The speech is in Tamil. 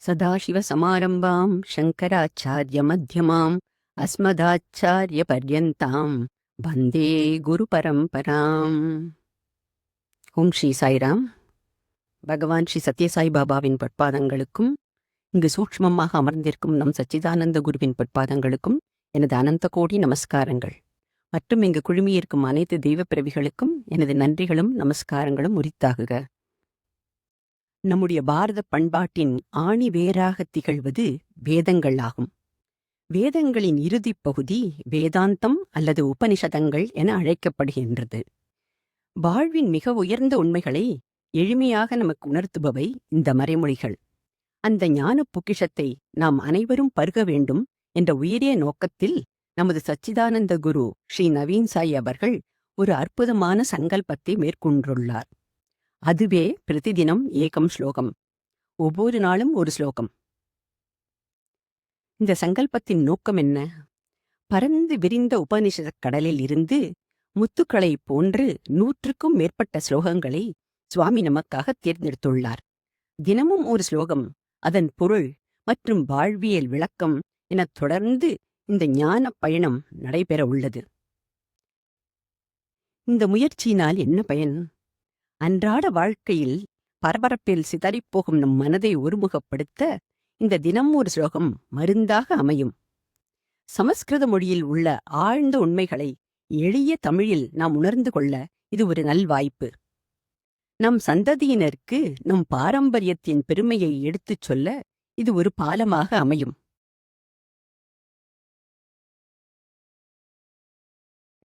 சதாசிவசமாரம்பாம் சங்கராச்சார்யமத்யமாம் அஸ்மதாச்சார்யபர்யந்தாம் வந்தே குரு பரம்பராம். ஓம் ஸ்ரீ சாய்ராம். பகவான் ஸ்ரீ சத்யசாய் பாபாவின் பொற்பாதங்களுக்கும் இங்கு சூக்ஷ்மமாக அமர்ந்திருக்கும் நம் சச்சிதானந்த குருவின் பொற்பாதங்களுக்கும் எனது அனந்த கோடி நமஸ்காரங்கள். மற்றும் இங்கு குழுமியிருக்கும் அனைத்து தெய்வ பிறவிகளுக்கும் எனது நன்றிகளும் நமஸ்காரங்களும் உரித்தாகுக. நம்முடைய பாரத பண்பாட்டின் ஆணி வேராக திகழ்வது வேதங்கள் ஆகும். வேதங்களின் இறுதிப் பகுதி வேதாந்தம் அல்லது உபனிஷதங்கள் என அழைக்கப்படுகின்றது. வாழ்வின் மிக உயர்ந்த உண்மைகளை எளிமையாக நமக்கு உணர்த்துபவை இந்த மறைமொழிகள். அந்த ஞான பொக்கிஷத்தை நாம் அனைவரும் பருக வேண்டும் என்ற உயரிய நோக்கத்தில் நமது சச்சிதானந்த குரு ஸ்ரீ நவீன் சாய் அவர்கள் ஒரு அற்புதமான சங்கல்பத்தை மேற்கொண்டுள்ளார். அதுவே பிரதிதினம் ஏகம் ஸ்லோகம், ஒவ்வொரு நாளும் ஒரு ஸ்லோகம். இந்த சங்கல்பத்தின் நோக்கம் என்ன? பரந்து விரிந்த உபனிஷத் கடலில் இருந்து முத்துக்களைப் போன்று 100க்கும் மேற்பட்ட ஸ்லோகங்களை சுவாமி நமக்காக தேர்ந்தெடுத்துள்ளார். தினமும் ஒரு ஸ்லோகம், அதன் பொருள் மற்றும் வாழ்வியல் விளக்கம் என தொடர்ந்து இந்த ஞான பயணம் நடைபெற உள்ளது. இந்த முயற்சியினால் என்ன பயன்? அன்றாட வாழ்க்கையில் பரபரப்பில் சிதறிப்போகும் நம் மனதை ஒருமுகப்படுத்த இந்த தினம் ஒரு ஸ்லோகம் மருந்தாக அமையும். சமஸ்கிருத மொழியில் உள்ள ஆழ்ந்த உண்மைகளை எளிய தமிழில் நாம் உணர்ந்து கொள்ள இது ஒரு நல்வாய்ப்பு. நம் சந்ததியினருக்கு நம் பாரம்பரியத்தின் பெருமையை எடுத்துச் சொல்ல இது ஒரு பாலமாக அமையும்.